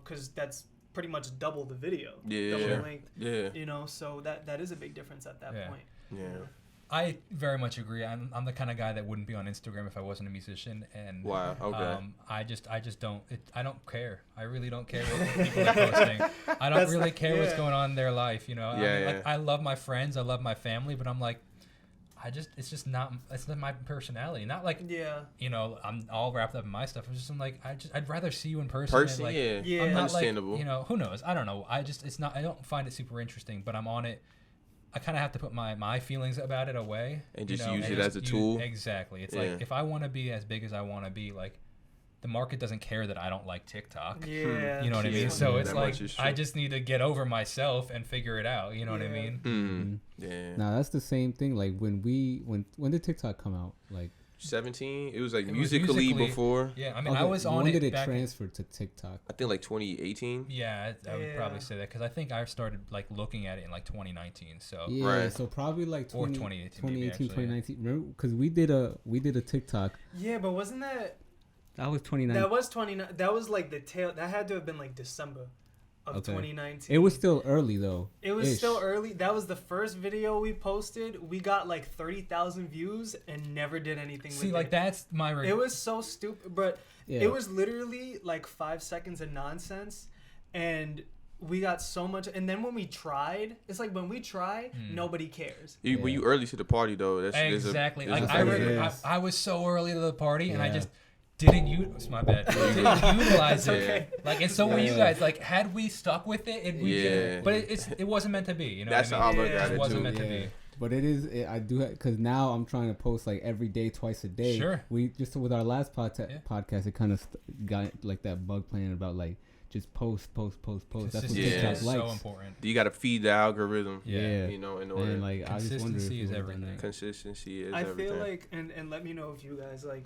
because that's pretty much double the video, double the length. Yeah. So that is a big difference at that point. Yeah. I very much agree. I'm the kind of guy that wouldn't be on Instagram if I wasn't a musician, and wow, okay. I just don't. I don't care. I really don't care what people are posting. I don't really care what's going on in their life. Like, I love my friends, I love my family, but I'm like, it's not my personality. Not like I'm all wrapped up in my stuff. I'm like I'd rather see you in person. I'm not understandable. Like, who knows? I don't know. I don't find it super interesting, but I'm on it. I kind of have to put my feelings about it away and just use it as a tool. Exactly. It's like if I want to be as big as I want to be, like the market doesn't care that I don't like TikTok. Yeah. You know what I mean? So it's like I just need to get over myself and figure it out. You know what I mean? Yeah. Now that's the same thing. Like when did TikTok come out? Like 17. It was like Musically before. Yeah, I mean, I was on it. When did it transfer to TikTok? I think like 2018. Yeah, I would probably say that because I think I started like looking at it in like 2019. So yeah, so probably like 2018, 2019. Remember, because we did a TikTok. Yeah, but wasn't that? That was 2019. That was 29. That was like the tail. That had to have been like December of 2019. It was still early though. It was still early. That was the first video we posted. We got like 30,000 views and never did anything with it. See, like that's my regret. It was so stupid, but it was literally like 5 seconds of nonsense, and we got so much. And then when we tried, it's like when we try, nobody cares. When you early to the party though, that's exactly. Like I was so early to the party, and I just didn't use my bad. Didn't utilize it. Okay. Like, and so were you guys. Like, had we stuck with it, but it wasn't meant to be. You know, that's what I mean? How I look at it wasn't meant to be. But it is. I do because now I'm trying to post like every day, twice a day. Sure. We just with our last podcast, it kind of got like that bug playing about like just post. That's what Consistency TikTok is likes. so important. You got to feed the algorithm. Yeah. You know, in order. And like, I just wonder if Consistency is we would've done everything. that. Consistency is I everything. feel like, and let me know if you guys like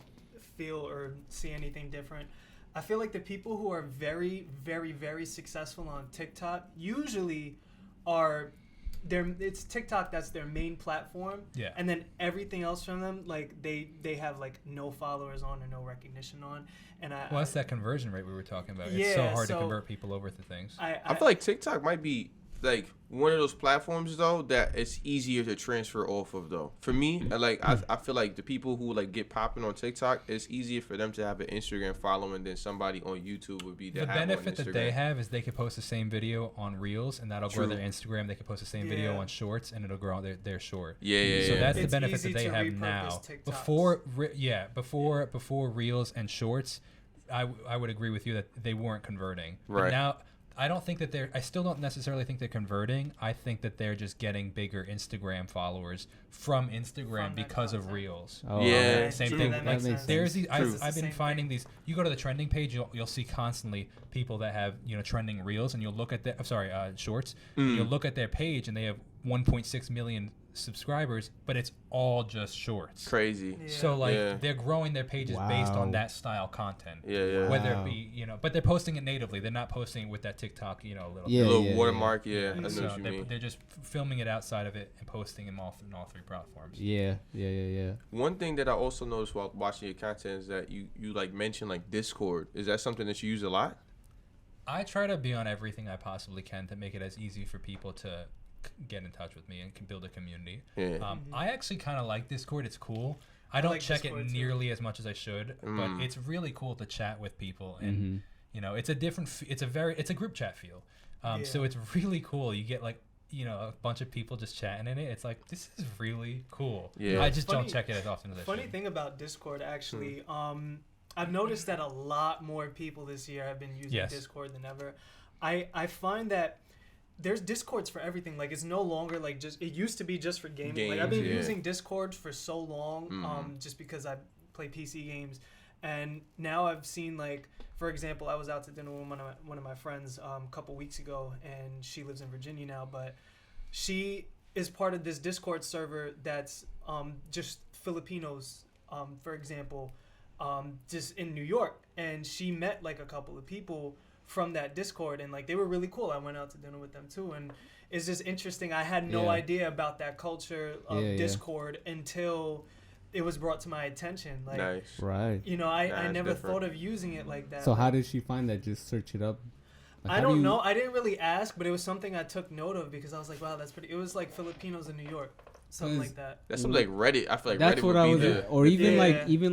feel or see anything different. I feel like the people who are very, very, very successful on TikTok usually are it's TikTok that's their main platform. Yeah. And then everything else from them, like they have like no followers on or no recognition on. And Well, that's that conversion rate we were talking about. Yeah, It's so hard to so convert people over to things. I feel like TikTok might be like one of those platforms though that it's easier to transfer off of though. For me, I feel like the people who like get popping on TikTok, it's easier for them to have an Instagram following than somebody on YouTube would be. The benefit that they have is they could post the same video on Reels, and that'll grow their Instagram. They could post the same video on Shorts, and it'll grow their short. So that's it's the benefit easy that they to have repurpose now. TikToks. Before Reels and Shorts, I would agree with you that they weren't converting. Right. But now I don't think that I still don't necessarily think they're converting. I think that they're just getting bigger Instagram followers from Instagram because of Reels. Oh, yeah, same true. thing. That Like makes there's sense. these. I've been finding these. You go to the trending page, you'll see constantly people that have trending Reels, and you'll look at Shorts. And you'll look at their page, and they have 1.6 million subscribers, but it's all just Shorts. Crazy. Yeah. So they're growing their pages based on that style content. Whether it be but they're posting it natively. They're not posting it with that TikTok little watermark. I know So what you mean. they're just filming it outside of it and posting them all three platforms. Yeah. One thing that I also noticed while watching your content is that you like mentioned like Discord. Is that something that you use a lot? I try to be on everything I possibly can to make it as easy for people to get in touch with me and can build a community. I actually kind of like Discord. It's cool. I don't check Discord it nearly as much as I should, but it's really cool to chat with people, and it's a different it's a group chat feel. So it's really cool. You get like a bunch of people just chatting in it. It's like, this is really cool. I just don't check it as often as I should. Funny thing about Discord, actually, I've noticed that a lot more people this year have been using Discord than ever. I find that there's Discords for everything. Like, it's no longer like just, it used to be just for gaming. Like, I've been using Discord for so long, just because I play PC games. And now I've seen, like, for example, I was out to dinner with one of my friends a couple weeks ago, and she lives in Virginia now, but she is part of this Discord server that's just Filipinos, for example, just in New York. And she met, like, a couple of people from that Discord, and like they were really cool. I went out to dinner with them too, and it's just interesting. I had no idea about that culture of Discord until it was brought to my attention. Like, right. I never thought of using it like that. So how did she find that? Just search it up? Like, I don't know. I didn't really ask, but it was something I took note of because I was like, wow, that's pretty. It was like Filipinos in New York. Something like that. That's something like Reddit. I feel like that's Reddit what would I be was, there. or even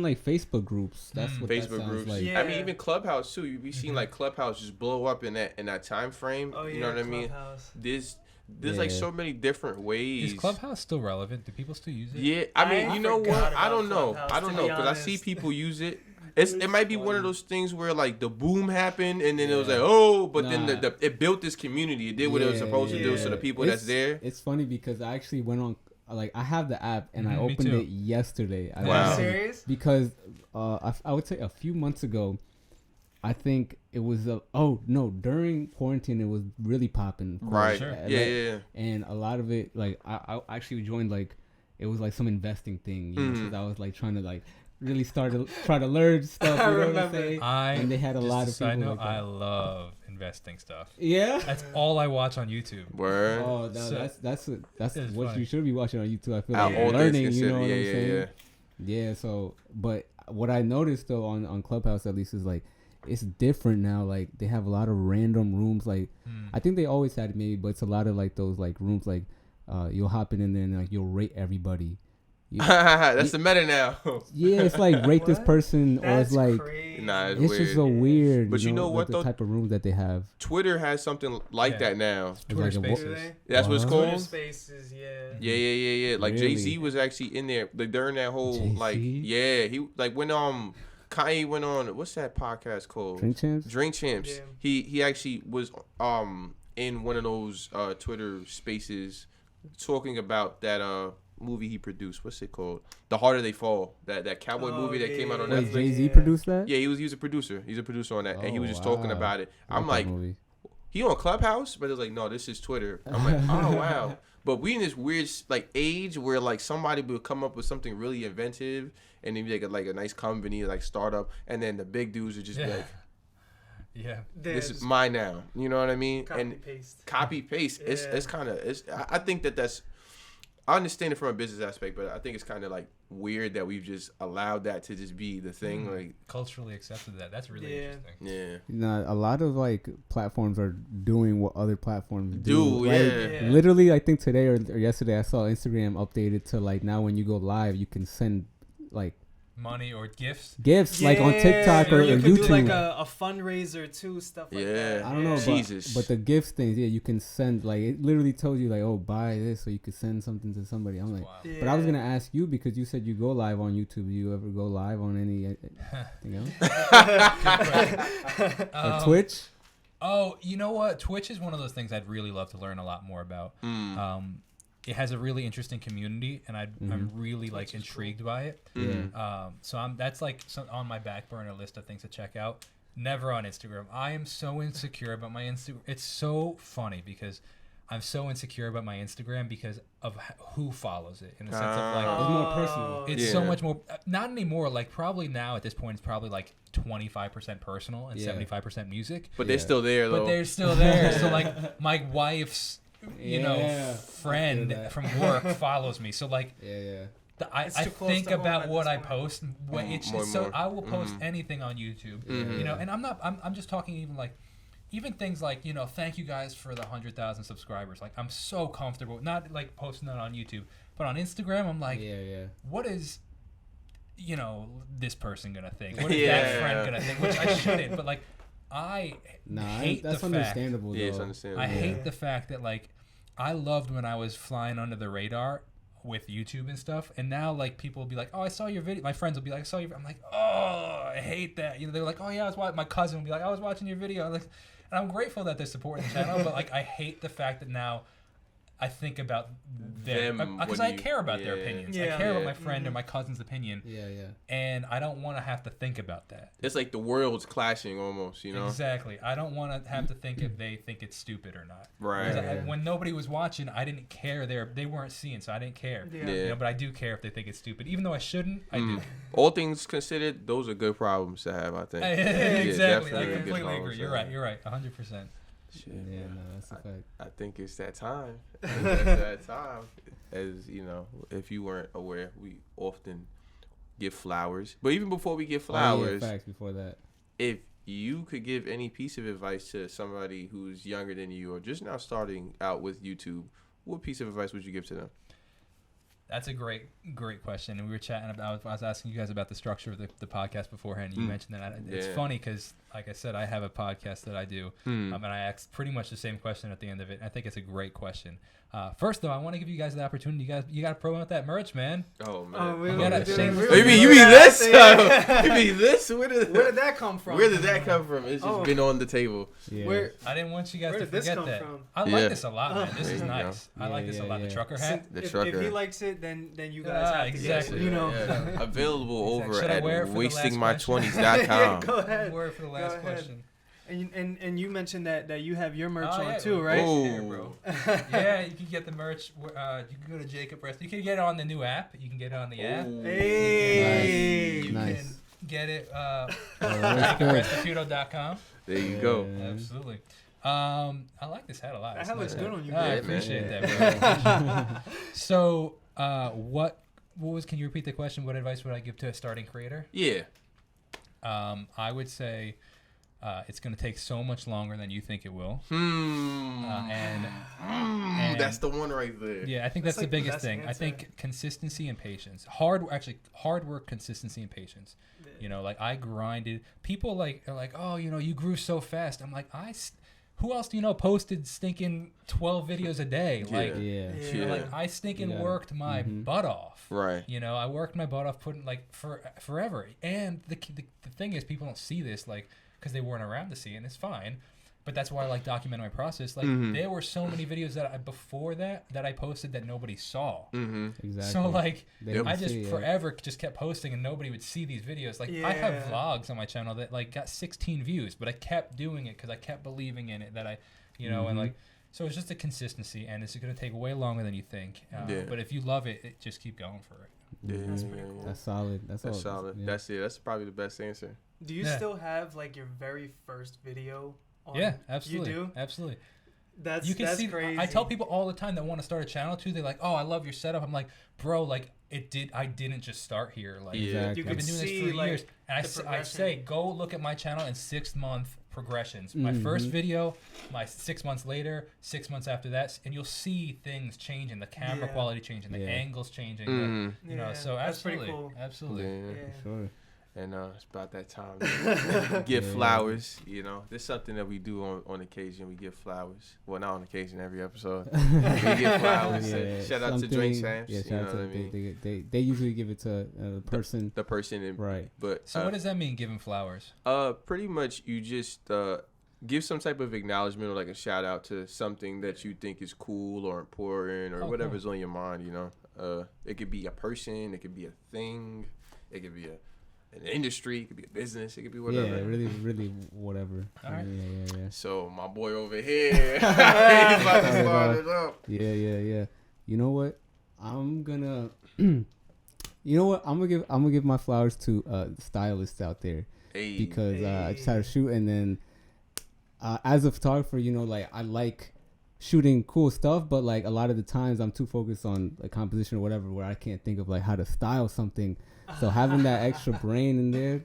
like Facebook groups. That's what Facebook that sounds groups. like. I mean, even Clubhouse too. You be seeing like Clubhouse just blow up in that time frame. Oh, yeah, you know what I mean? There's like so many different ways. Is Clubhouse still relevant? Do people still use it? Yeah, I mean, you know what? I don't know because I see people use it. It might be one of those things where like the boom happened and then it was like then it built this community. It did what it was supposed to do. So the people that's there. It's funny because I actually went on. Like, I have the app and I opened it yesterday. Wow. Serious? Because I would say a few months ago, I think it was during quarantine it was really popping. Right. Sure. Yeah. And a lot of it, like, I actually joined, like, it was like some investing thing, because I was like trying to like really try to learn stuff. You know what I'm saying? And they had a lot of people. Like that. I love investing stuff. Yeah, that's all I watch on YouTube. Word. Oh, no, that's what funny. you should be watching on YouTube. I feel like learning. You know what I'm saying? Yeah. So, but what I noticed though on Clubhouse at least is like it's different now. Like they have a lot of random rooms. Like I think they always had it maybe, but it's a lot of like those like rooms like you'll hop in and then like you'll rate everybody. That's the meta now. Yeah, it's like rate this person, or it's like crazy. It's weird. Just so weird. But you know what though? The type of rooms that they have. Twitter has something like that now. Twitter like Spaces. That's what it's called. Twitter Spaces, Yeah. Like Really? Jay-Z was actually in there like during that whole Jay-Z? he like when Kanye went on what's that podcast called? Drink Champs. Yeah. He actually was in one of those Twitter Spaces talking about that movie he produced. What's it called? The Harder They Fall. That cowboy movie that came out on Netflix. Jay-Z produced that? Yeah, he's a producer. He's a producer on that, and he was just talking about it. I'm that like, movie. he on Clubhouse, but it's like, no, this is Twitter. I'm like, oh wow. But we in this weird like age where like somebody will come up with something really inventive, and then you get like a nice company like startup, and then the big dudes are just be like, yeah, this is mine now. You know what I mean? Copy paste. Yeah. It's kind of I think that's. I understand it from a business aspect, but I think it's kind of like weird that we've just allowed that to just be the thing. Like culturally accepted that. That's really interesting. Yeah. A lot of like platforms are doing what other platforms do. Yeah. Literally, I think today or yesterday I saw Instagram updated to like now when you go live, you can send like money or gifts like on TikTok or you YouTube. You do like a fundraiser too, stuff like that. I don't know, but the gifts things, you can send like it literally tells you like, oh, buy this so you could send something to somebody. I'm like, but I was gonna ask you because you said you go live on YouTube. Do you ever go live on anything else? Or Twitch? Oh, you know what? Twitch is one of those things I'd really love to learn a lot more about. It has a really interesting community, and I'm really like intrigued by it. So that's like on my back burner list of things to check out. Never on Instagram. I am so insecure about my Instagram. It's so funny because I'm so insecure about my Instagram because of who follows it. In the sense of like, it's more personal. It's so much more. Not anymore. Like probably now at this point, it's probably like 25% personal and 75% music. But they're still there though. But they're still there. So like my wife's friend from work follows me, so like I think about what I post. I will post anything on YouTube, and I'm just talking even things like thank you guys for the 100,000 subscribers. Like I'm so comfortable not like posting that on YouTube, but on Instagram I'm like, what is this person gonna think? What is that friend gonna think? Which I shouldn't, but like. I hate that's the understandable. fact. Though. It's understandable. I hate the fact that like I loved when I was flying under the radar with YouTube and stuff, and now like people will be like, "Oh, I saw your video." My friends will be like, "I saw your." I'm like, "Oh, I hate that." They're like, "Oh yeah, I was watching." My cousin will be like, "I was watching your video." I'm like, and I'm grateful that they're supporting the channel, but like I hate the fact that now I think about them because I care about their opinions. I care about my friend or my cousin's opinion. And I don't want to have to think about that. It's like the world's clashing almost, Exactly. I don't want to have to think if they think it's stupid or not. Right. When nobody was watching, I didn't care. They weren't seeing, so I didn't care. But I do care if they think it's stupid, even though I shouldn't. I do. All things considered, those are good problems to have. I think. Exactly. I completely agree. You're right. 100%. Shit, that's a fact. I think it's that time. As if you weren't aware, we often give flowers. But even before we give flowers, facts before that. If you could give any piece of advice to somebody who's younger than you or just now starting out with YouTube, what piece of advice would you give to them? That's a great question. And we were chatting about, I was asking you guys about the structure of the podcast beforehand. You mentioned that. It's funny because, like I said, I have a podcast that I do. And I asked pretty much the same question at the end of it. I think it's a great question. First, though, I want to give you guys the opportunity. You got to promote that merch, man. Oh, man. You got to You mean this? You mean this? Where did that come from? Where did that come from? It's just been on the table. Yeah. I didn't want you guys to forget that. I like this a lot, man. This is nice. I like this a lot. The trucker hat. The trucker. If he likes it, then you guys have to get it. Available over Should I wear at it for the last wastingmy20s.com. Go ahead. Wear it for the last question. And you mentioned that you have your merch on too, right? Yeah, bro. Yeah, you can get the merch. You can go to Jacob Restituto. You can get it on the new app. You can get it on the app. Hey, you can get it JacobRestituto.com. There you go. Absolutely. I like this hat a lot. That hat looks good on you. I appreciate that, bro. So, what was? Can you repeat the question? What advice would I give to a starting creator? Yeah. I would say. It's going to take so much longer than you think it will. And that's the one right there. Yeah, I think that's the biggest thing. Answer. I think consistency and patience. Hard work, consistency, and patience. Yeah. Like I grinded. People are like, oh, you grew so fast. I'm like, who else do you know posted stinking 12 videos a day? Like, like I stinking worked my butt off. Right. I worked my butt off putting forever. And the thing is, people don't see this because they weren't around to see it, and it's fine. but that's why I like documenting my process. Like there were so many videos that I posted that nobody saw. Exactly. So like I just forever just kept posting and nobody would see these videos. Like I have vlogs on my channel that like got 16 views, but I kept doing it because I kept believing in it that I, you know, and like, so it's just a consistency, and it's going to take way longer than you think. But if you love it, just keep going for it. Yeah, that's pretty cool. That's solid. That's solid. Yeah. That's it. That's probably the best answer. Do you still have like your very first video on? Yeah, absolutely. You do? Absolutely. That's crazy. I tell people all the time that want to start a channel too. They're like, "Oh, I love your setup." I'm like, "Bro, like I didn't just start here. Like exactly. I've been doing this for years." And I say, go look at my channel in 6-month progressions. My first video, my 6 months later, 6 months after that, and you'll see things changing, the camera quality changing, the angles changing. You know, so that's absolutely, pretty cool. Absolutely. Yeah. For sure. And it's about that time. Give flowers, you know. There's something that we do on occasion. We give flowers. Well, not on occasion, every episode. We give flowers. Shout out to Drink Champs. Yeah, shout out to they usually give it to the person. The person. Right. But so what does that mean, giving flowers? Pretty much you just give some type of acknowledgement or like a shout out to something that you think is cool or important or whatever's on your mind, you know. It could be a person. It could be a thing. It could be an industry, it could be a business, it could be whatever. Yeah, really whatever. All right. Yeah. So my boy over here, he's about to start it up. Yeah. You know what? I'm gonna give my flowers to stylists out there because I just had a shoot, and then as a photographer, you know, like I like shooting cool stuff, but like a lot of the times I'm too focused on like composition or whatever, where I can't think of like how to style something. So having that extra brain in there,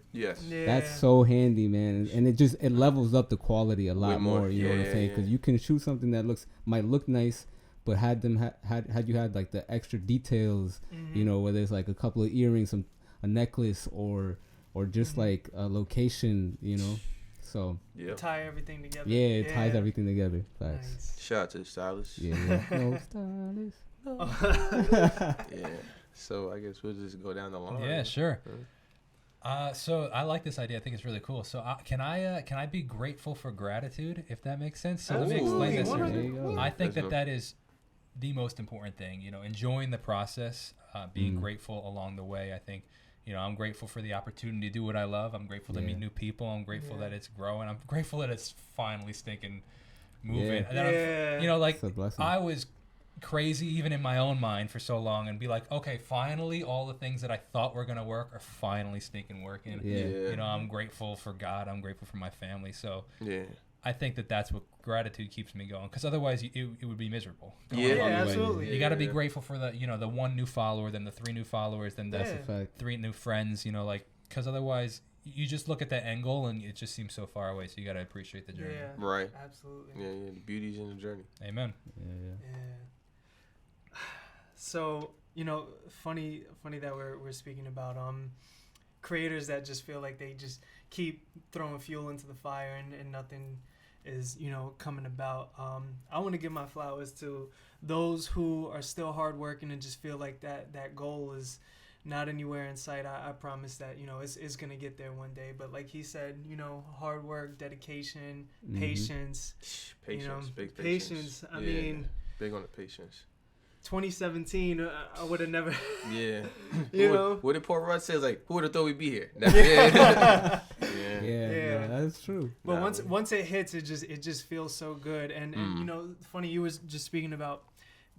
that's so handy, man, and it levels up the quality a lot more. You know what I'm saying? Because you can shoot something that might look nice, but had you had like the extra details, you know, whether it's like a couple of earrings, a necklace, or just like a location, you know. So tie everything together. Yeah, it ties everything together. Nice. Shout out to the stylist. Yeah. No stylist. Yeah. So I guess we'll just go down the line. Yeah, sure. So I like this idea. I think it's really cool. So can I be grateful for gratitude, if that makes sense? So let me explain this. I think that is the most important thing. You know, enjoying the process, being grateful along the way. I think, you know, I'm grateful for the opportunity to do what I love. I'm grateful to meet new people. I'm grateful that it's growing. I'm grateful that it's finally stinking moving. And you know, like I was crazy even in my own mind for so long and be like, okay, finally all the things that I thought were gonna work are finally stinking working. You know, I'm grateful for God, I'm grateful for my family. So I think that's what gratitude keeps me going, because otherwise it would be miserable. Absolutely. You got to be grateful for the, you know, the 1 new follower, then the 3 new followers, then the 3 new friends, you know, like, because otherwise you just look at that end goal and it just seems so far away. So you got to appreciate the journey. Right. Absolutely. Yeah. The beauty's in the journey. Amen. Yeah. So, you know, funny that we're speaking about creators that just feel like they just keep throwing fuel into the fire and nothing is, you know, coming about. I want to give my flowers to those who are still hardworking and just feel like that goal is not anywhere in sight. I promise that, you know, it's gonna get there one day. But like he said, you know, hard work, dedication, patience. Patience, you know, big patience. I mean, big on the patience. 2017, I would have never. Yeah. You know. What did Paul Rudd say? Like, who would have thought we'd be here? Yeah, that's true. But once it hits, it just feels so good. And you know, funny, you was just speaking about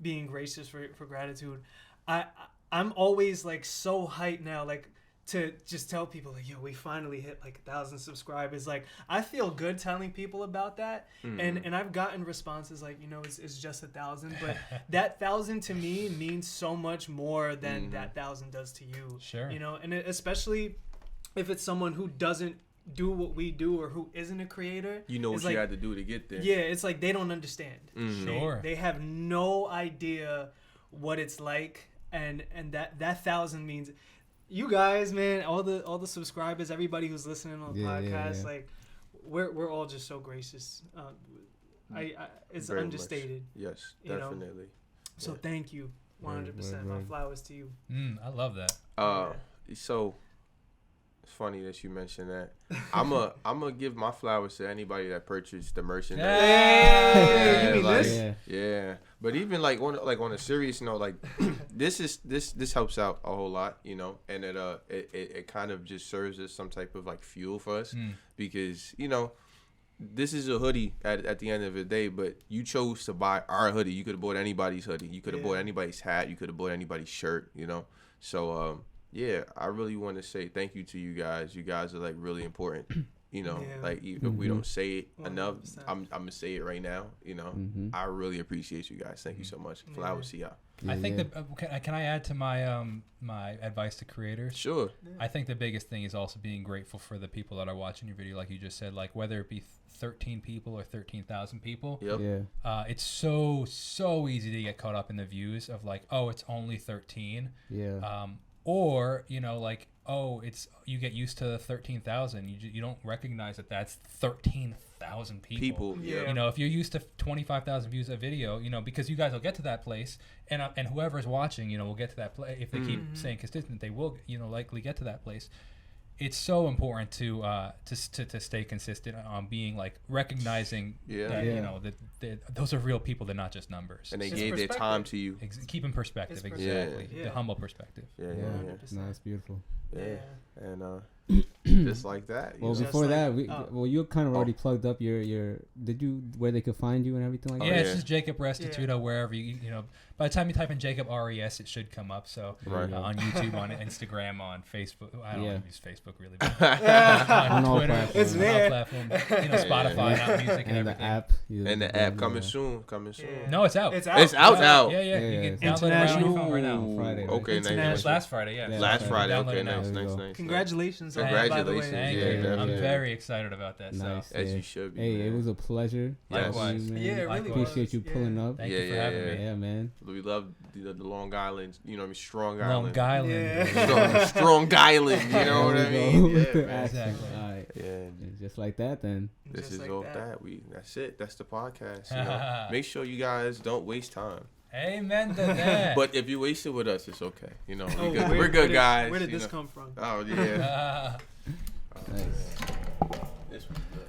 being gracious for gratitude. I'm always like so hyped now, like to just tell people like, yo, we finally hit like 1,000 subscribers. Like I feel good telling people about that. And I've gotten responses like, you know, it's just 1,000, but that 1,000 to me means so much more than that 1,000 does to you. Sure. You know, and especially if it's someone who doesn't do what we do or who isn't a creator. You know what you had to do to get there. Yeah, it's like they don't understand. Sure. They have no idea what it's like, and that 1,000 means you guys, man, all the subscribers, everybody who's listening on the podcast, like we're all just so gracious. It's very understated. Much. Yes, you definitely. know? So thank you, 100%. My flowers to you. I love that. So It's funny that you mentioned that. I'm gonna give my flowers to anybody that purchased the merchandise. Hey, you mean like, this? Yeah, but even like on a serious note, like this helps out a whole lot, you know, and it kind of just serves as some type of like fuel for us because you know. This is a hoodie at the end of the day, but you chose to buy our hoodie. You could have bought anybody's hoodie. You could have bought anybody's hat. You could have bought anybody's shirt, you know. So, yeah, I really want to say thank you to you guys. You guys are, like, really important, you know. Like, if we don't say it enough, I'm going to say it right now, you know. I really appreciate you guys. Thank you so much. Flowers to y'all. I think that can I add to my my advice to creators? Sure. I think the biggest thing is also being grateful for the people that are watching your video, like you just said, like whether it be 13 people or 13,000 people. Yep. Yeah. It's so easy to get caught up in the views of like, oh, it's only 13. Yeah. Or you know, like, oh, it's you get used to 13,000. You don't recognize that that's 13,000 people. Yeah. You know, if you're used to 25,000 views a video, you know, because you guys will get to that place, and whoever's watching, you know, will get to that place. If they keep staying consistent, they will, you know, likely get to that place. It's so important to stay consistent on being like recognizing that you know that those are real people. They're not just numbers. And they gave their time to you. Keep in perspective, exactly. The humble perspective. Yeah. Nice, beautiful. Yeah. And just like that. Well, before that, you kind of already plugged up your. Did you where they could find you and everything like that? Yeah, it's just Jacob Restituto wherever you know. By the time you type in Jacob RES, it should come up. So on YouTube, on Instagram, on Facebook. I don't use Facebook really. But on Twitter, it's there. Platform, you know, Spotify, Apple Music, and everything. The app. And the app coming soon. No, it's out. It's out. It's out. Yeah. You can download it right on your phone right now. On Friday. Okay, nice. Last Friday, yeah. Last Friday. Okay, nice. Congratulations. Congratulations. Thank you. I'm very excited about that. Nice. As you should be. Hey, it was a pleasure. Likewise. Yeah, it really appreciate you pulling up. Thank you for having me. Yeah, man. We love the Long Island, you know what I mean? Strong Island. Long Island. Strong Island, you know what I mean? Yeah, exactly. All right. Yeah. Just like that then. This is all that. That's it. That's the podcast. You know? Make sure you guys don't waste time. Amen to that. But if you waste it with us, it's okay. You know, we're good guys. Where did this come from? Oh, yeah. Nice. This was good.